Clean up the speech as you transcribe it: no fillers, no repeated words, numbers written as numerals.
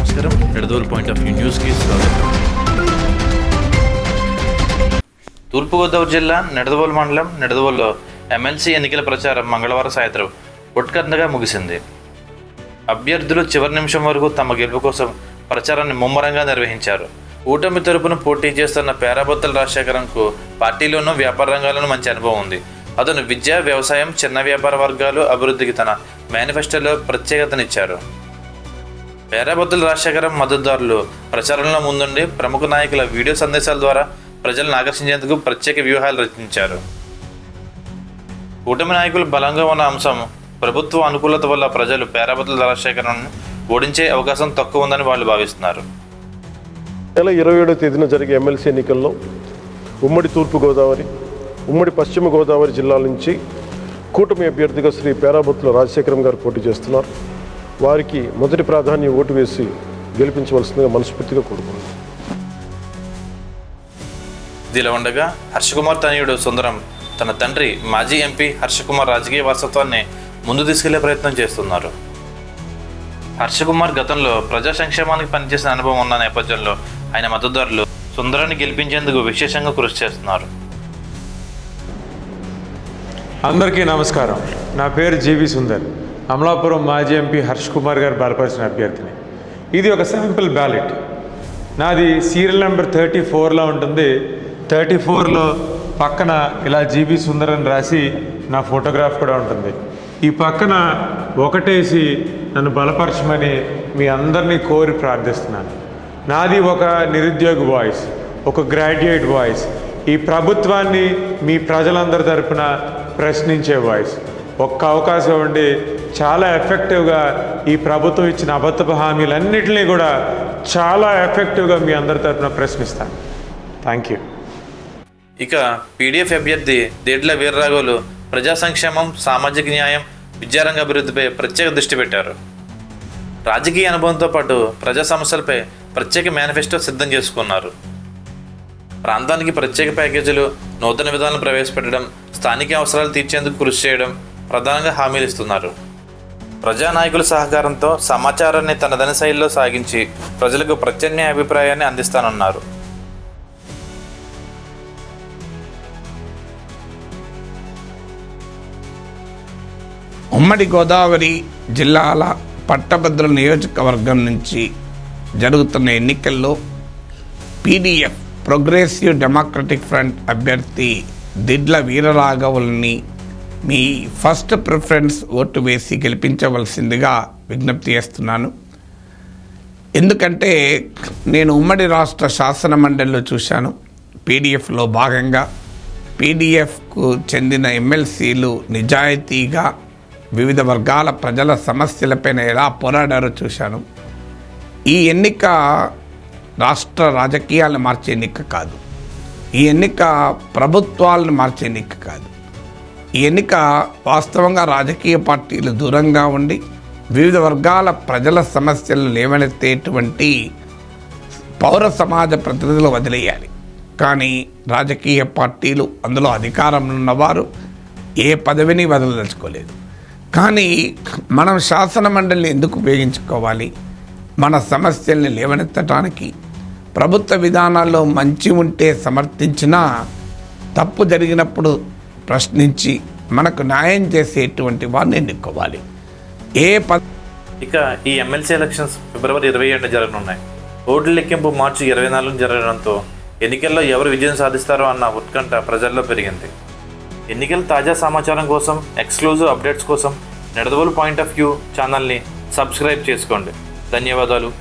నమస్కారం. Nidadavolu point of view న్యూస్కి స్వాగతం. తూర్పుగోదావరి జిల్లా నిడదవోలు మండలం నిడదవోలులో ఎమ్మెల్సీ ఎన్నికల ప్రచారం మంగళవారం సాయంత్రం ఉత్కంఠగా ముగిసింది. అభ్యర్థులు చివరి నిమిషం వరకు తమ గెలుపు కోసం ప్రచారాన్ని ముమ్మరంగా నిర్వహించారు. కూటమి తరపున పోటీ చేస్తున్న పేరాబొత్తుల రాజశేఖరంకు పార్టీలోనూ వ్యాపార రంగాల్లోనూ మంచి అనుభవం ఉంది. అతను విద్య, వ్యవసాయం, చిన్న వ్యాపార వర్గాలు అభివృద్ధికి తన మేనిఫెస్టోలో ప్రత్యేకతనిచ్చారు. పేరాబొత్తుల రాజశేఖరం మద్దతుదారులు ప్రచారంలో ముందుండి ప్రముఖ నాయకుల వీడియో సందేశాల ద్వారా ప్రజలను ఆకర్షించేందుకు ప్రత్యేక వ్యూహాలు రచించారు. కూటమి నాయకులు బలంగా ఉన్న అంశం ప్రభుత్వ అనుకూలత వల్ల ప్రజలు పేరాబొత్తుల రాజశేఖరంను ఓడించే అవకాశం తక్కువ ఉందని వాళ్ళు భావిస్తున్నారు. నెల 27వ తేదీన జరిగే ఎమ్మెల్సీ ఎన్నికల్లో ఉమ్మడి తూర్పుగోదావరి, ఉమ్మడి పశ్చిమ గోదావరి జిల్లాల నుంచి కూటమి అభ్యర్థిగా శ్రీ పేరాబొత్తుల రాజశేఖరం గారు పోటీ చేస్తున్నారు. వారికి మొదటి ప్రాధాన్యం ఓటు వేసి గెలిపించవలసిందిగా మనస్ఫూర్తిగా కోరుకుంటున్నాను. ఇదిలా ఉండగా హర్షకుమార్ తనయుడు సుందరం తన తండ్రి మాజీ ఎంపీ హర్షకుమార్ రాజకీయ వారసత్వాన్ని ముందు తీసుకెళ్లే ప్రయత్నం చేస్తున్నారు. హర్షకుమార్ గతంలో ప్రజా సంక్షేమానికి పనిచేసిన అనుభవం ఉన్న నేపథ్యంలో ఆయన మద్దతుదారులు సుందరాన్ని గెలిపించేందుకు విశేషంగా కృషి చేస్తున్నారు. అందరికీ నమస్కారం. నా పేరు జీవి సుందర్. అమలాపురం మాజీ ఎంపీ హర్షకుమార్ గారు బలపరిచిన అభ్యర్థిని. ఇది ఒక శాంపిల్ బ్యాలెట్. నాది సీరియల్ నెంబర్ 34లో ఉంటుంది. 34లో పక్కన ఇలా జీవి సుందర్ అని రాసి నా ఫోటోగ్రాఫ్ కూడా ఉంటుంది. ఈ పక్కన ఒకటేసి నన్ను బలపరచమని మీ అందరినీ కోరి ప్రార్థిస్తున్నాను. నాది ఒక నిరుద్యోగ వాయిస్, ఒక గ్రాడ్యుయేట్ వాయిస్, ఈ ప్రభుత్వాన్ని మీ ప్రజలందరి తరపున ప్రశ్నించే వాయిస్. ఒక్క అవకాశం ఉండి చాలా ఎఫెక్టివ్గా ఈ ప్రభుత్వం ఇచ్చిన అబద్ధపు హామీలన్నింటినీ కూడా చాలా ఎఫెక్టివ్గా మీ అందరి తరపున ప్రశ్నిస్తాను. Thank you. ఇక పీడీఎఫ్ అభ్యర్థి దేడ్ల వీర్రాఘవులు ప్రజా సంక్షేమం, సామాజిక న్యాయం, విద్యారంగ అభివృద్ధిపై ప్రత్యేక దృష్టి పెట్టారు. రాజకీయ అనుభవంతో పాటు ప్రజా సమస్యలపై ప్రత్యేక మేనిఫెస్టో సిద్ధం చేసుకున్నారు. ప్రాంతానికి ప్రత్యేక ప్యాకేజీలు, నూతన విధానాలు ప్రవేశపెట్టడం, స్థానిక అవసరాలు తీర్చేందుకు కృషి చేయడం ప్రధానంగా హామీలు ఇస్తున్నారు. ప్రజానాయకుల సహకారంతో సమాచారాన్ని తనదైన శైలిలో సాగించి ప్రజలకు ప్రత్యామ్నాయ అభిప్రాయాన్ని అందిస్తానన్నారు. ఉమ్మడి గోదావరి జిల్లాల పట్టభద్రుల నియోజకవర్గం నుంచి జరుగుతున్న ఎన్నికల్లో పీడీఎఫ్ ప్రోగ్రెసివ్ డెమోక్రటిక్ ఫ్రంట్ అభ్యర్థి దిడ్ల వీరరాఘవుల్ని మీ ఫస్ట్ ప్రిఫరెన్స్ ఓటు వేసి గెలిపించవలసిందిగా విజ్ఞప్తి చేస్తున్నాను. ఎందుకంటే నేను ఉమ్మడి రాష్ట్ర శాసన మండలిలో చూశాను. పీడీఎఫ్లో భాగంగా పీడీఎఫ్కు చెందిన ఎమ్మెల్సీలు నిజాయితీగా వివిధ వర్గాల ప్రజల సమస్యలపైన ఎలా పోరాడారో చూశాను. ఈ ఎన్నిక రాష్ట్ర రాజకీయాలను మార్చే ఎన్నిక కాదు. ఈ ఎన్నిక ప్రభుత్వాలను మార్చే ఎన్నిక కాదు. ఈ ఎన్నిక వాస్తవంగా రాజకీయ పార్టీలు దూరంగా ఉండి వివిధ వర్గాల ప్రజల సమస్యలను లేవనెత్తేటువంటి పౌర సమాజ ప్రతినిధులు వదిలేయాలి. కానీ రాజకీయ పార్టీలు, అందులో అధికారంలో ఉన్నవారు ఏ పదవిని వదలదలుచుకోలేదు. కానీ మనం శాసన మండలిని ఎందుకు ఉపయోగించుకోవాలి? మన సమస్యల్ని లేవనెత్తడానికి, ప్రభుత్వ విధానాల్లో మంచి ఉంటే సమర్థించినా తప్పు జరిగినప్పుడు ప్రశ్నించి మనకు న్యాయం చేసేటువంటి వారిని ఎన్నుకోవాలి. ఇక ఈ ఎమ్మెల్సీ ఎలక్షన్స్ ఫిబ్రవరి 27 జరగనున్నాయి. ఓట్ల లెక్కింపు మార్చి 24 జరగడంతో ఎన్నికల్లో ఎవరు విజయం సాధిస్తారో అన్న ఉత్కంఠ ప్రజల్లో పెరిగింది. ఎన్నికల తాజా సమాచారం కోసం, ఎక్స్క్లూజివ్ అప్డేట్స్ కోసం నిడదవోలు పాయింట్ ఆఫ్ వ్యూ ఛానల్ని సబ్స్క్రైబ్ చేసుకోండి. ధన్యవాదాలు.